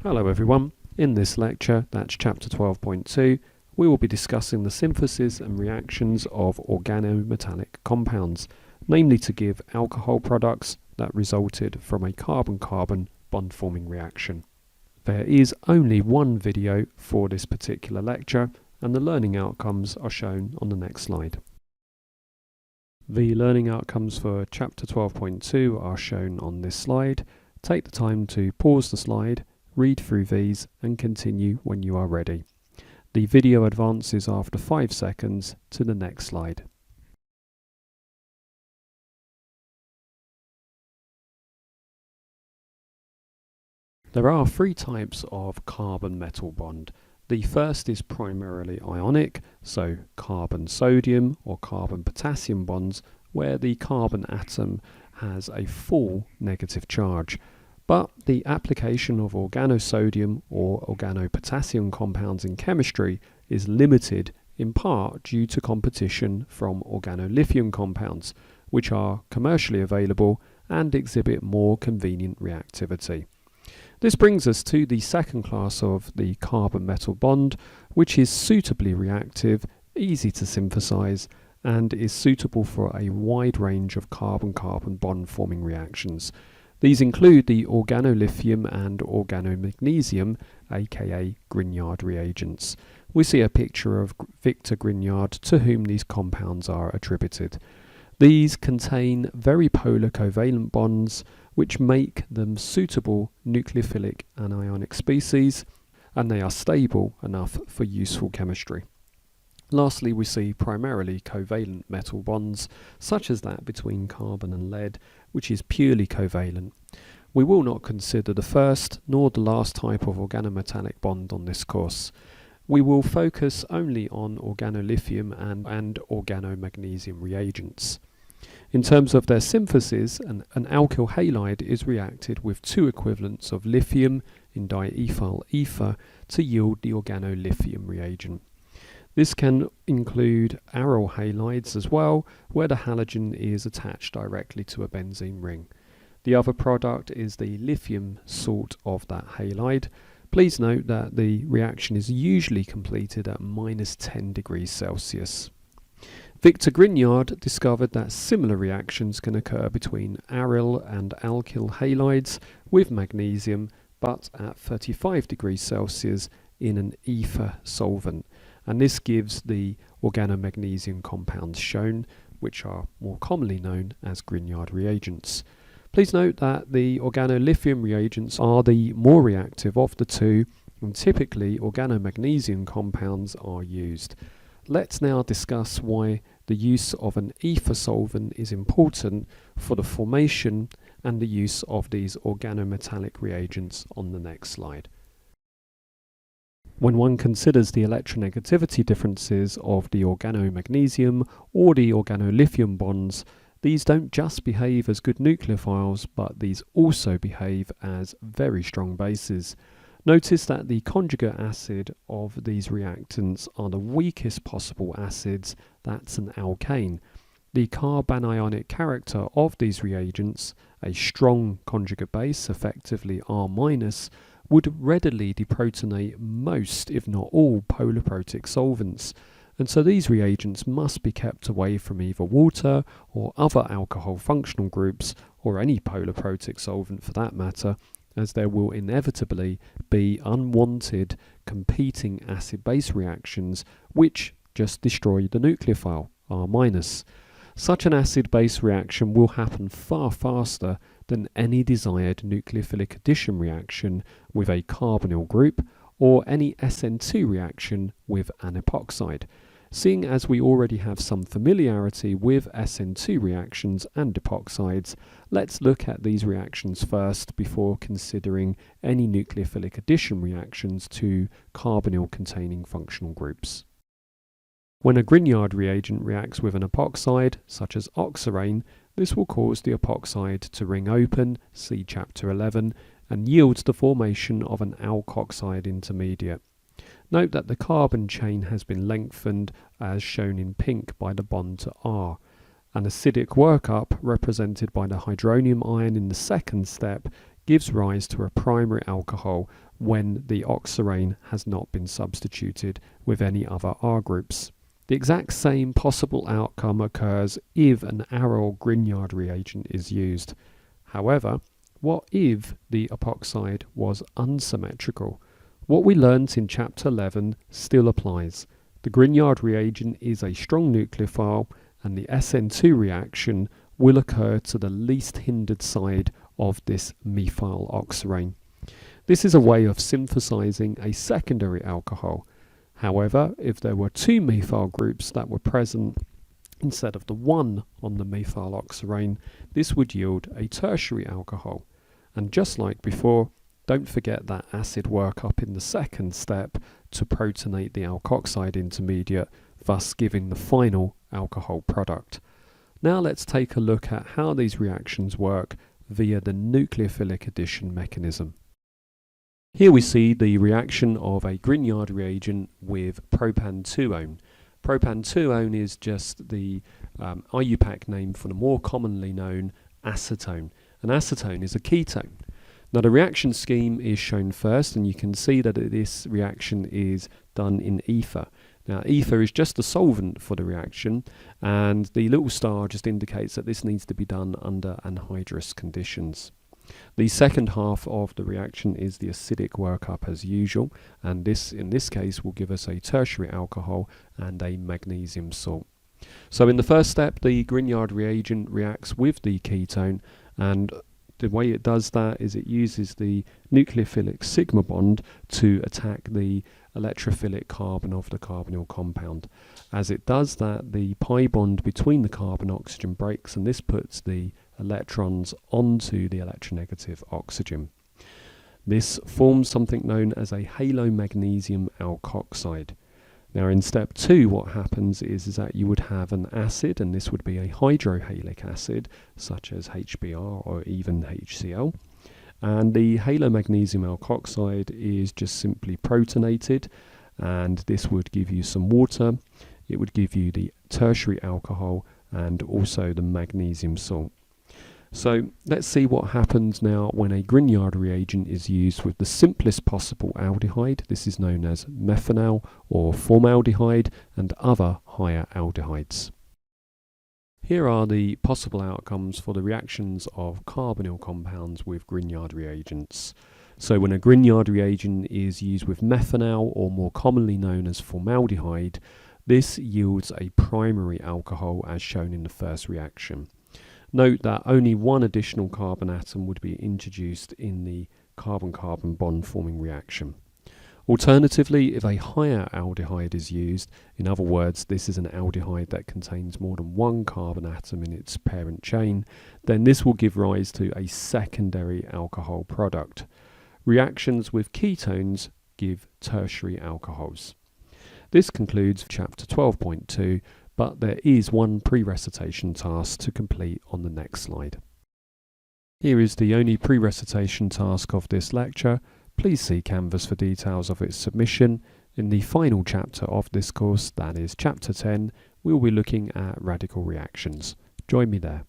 Hello everyone. In this lecture, that's chapter 12.2, we will be discussing the synthesis and reactions of organometallic compounds, namely to give alcohol products that resulted from a carbon-carbon bond-forming reaction. There is only one video for this particular lecture, and the learning outcomes are shown on the next slide. The learning outcomes for chapter 12.2 are shown on this slide. Take the time to pause the slide, read through these and continue when you are ready. The video advances after 5 seconds to the next slide. There are 3 types of carbon-metal bond. The first is primarily ionic, so carbon-sodium or carbon-potassium bonds, where the carbon atom has a full negative charge. But the application of organosodium or organopotassium compounds in chemistry is limited in part due to competition from organolithium compounds, which are commercially available and exhibit more convenient reactivity. This brings us to the second class of the carbon-metal bond, which is suitably reactive, easy to synthesize, and is suitable for a wide range of carbon-carbon bond-forming reactions. These include the organolithium and organomagnesium, aka Grignard reagents. We see a picture of Victor Grignard, to whom these compounds are attributed. These contain very polar covalent bonds, which make them suitable nucleophilic anionic species, and they are stable enough for useful chemistry. Lastly, we see primarily covalent metal bonds, such as that between carbon and lead, which is purely covalent. We will not consider the first nor the last type of organometallic bond on this course. We will focus only on organolithium and organomagnesium reagents. In terms of their synthesis, an alkyl halide is reacted with 2 equivalents of lithium in diethyl ether to yield the organolithium reagent. This can include aryl halides as well, where the halogen is attached directly to a benzene ring. The other product is the lithium salt of that halide. Please note that the reaction is usually completed at -10 degrees Celsius. Victor Grignard discovered that similar reactions can occur between aryl and alkyl halides with magnesium, but at 35 degrees Celsius in an ether solvent, and this gives the organomagnesium compounds shown, which are more commonly known as Grignard reagents. Please note that the organolithium reagents are the more reactive of the 2, and typically organomagnesium compounds are used. Let's now discuss why the use of an ether solvent is important for the formation and the use of these organometallic reagents on the next slide. When one considers the electronegativity differences of the organomagnesium or the organolithium bonds, these don't just behave as good nucleophiles, but these also behave as very strong bases. Notice that the conjugate acid of these reactants are the weakest possible acids, that's an alkane. The carbanionic character of these reagents, a strong conjugate base, effectively R-, would readily deprotonate most, if not all, polar protic solvents. And so these reagents must be kept away from either water or other alcohol functional groups, or any polar protic solvent for that matter, as there will inevitably be unwanted competing acid-base reactions which just destroy the nucleophile, R-. Such an acid-base reaction will happen far faster than any desired nucleophilic addition reaction with a carbonyl group or any SN2 reaction with an epoxide. Seeing as we already have some familiarity with SN2 reactions and epoxides, let's look at these reactions first before considering any nucleophilic addition reactions to carbonyl containing functional groups. When a Grignard reagent reacts with an epoxide, such as oxirane, this will cause the epoxide to ring open, see chapter 11, and yields the formation of an alkoxide intermediate. Note that the carbon chain has been lengthened as shown in pink by the bond to R. An acidic workup, represented by the hydronium ion in the second step, gives rise to a primary alcohol when the oxirane has not been substituted with any other R groups. The exact same possible outcome occurs if an aryl Grignard reagent is used. However, what if the epoxide was unsymmetrical? What we learnt in chapter 11 still applies. The Grignard reagent is a strong nucleophile, and the SN2 reaction will occur to the least hindered side of this methyl oxirane. This is a way of synthesizing a secondary alcohol. However, if there were two methyl groups that were present instead of the one on the methyl oxirane, this would yield a tertiary alcohol. And just like before, don't forget that acid workup in the second step to protonate the alkoxide intermediate, thus giving the final alcohol product. Now let's take a look at how these reactions work via the nucleophilic addition mechanism. Here we see the reaction of a Grignard reagent with propan-2-one. Propan-2-one is just the IUPAC name for the more commonly known acetone. And acetone is a ketone. Now the reaction scheme is shown first, and you can see that this reaction is done in ether. Now ether is just the solvent for the reaction, and the little star just indicates that this needs to be done under anhydrous conditions. The second half of the reaction is the acidic workup as usual, and this in this case will give us a tertiary alcohol and a magnesium salt. So in the first step, the Grignard reagent reacts with the ketone, and the way it does that is it uses the nucleophilic sigma bond to attack the electrophilic carbon of the carbonyl compound. As it does that, the pi bond between the carbon oxygen breaks, and this puts the electrons onto the electronegative oxygen. This forms something known as a halomagnesium alkoxide. Now in step 2, what happens is that you would have an acid, and this would be a hydrohalic acid such as HBr or even HCl, and the halomagnesium alkoxide is just simply protonated, and this would give you some water. It would give you the tertiary alcohol and also the magnesium salt. So let's see what happens now when a Grignard reagent is used with the simplest possible aldehyde. This is known as methanal or formaldehyde and other higher aldehydes. Here are the possible outcomes for the reactions of carbonyl compounds with Grignard reagents. So when a Grignard reagent is used with methanal, or more commonly known as formaldehyde, this yields a primary alcohol as shown in the first reaction. Note that only one additional carbon atom would be introduced in the carbon-carbon bond forming reaction. Alternatively, if a higher aldehyde is used, in other words, this is an aldehyde that contains more than one carbon atom in its parent chain, then this will give rise to a secondary alcohol product. Reactions with ketones give tertiary alcohols. This concludes chapter 12.2, but there is one pre-recitation task to complete on the next slide. Here is the only pre-recitation task of this lecture. Please see Canvas for details of its submission. In the final chapter of this course, that is chapter 10, we will be looking at radical reactions. Join me there.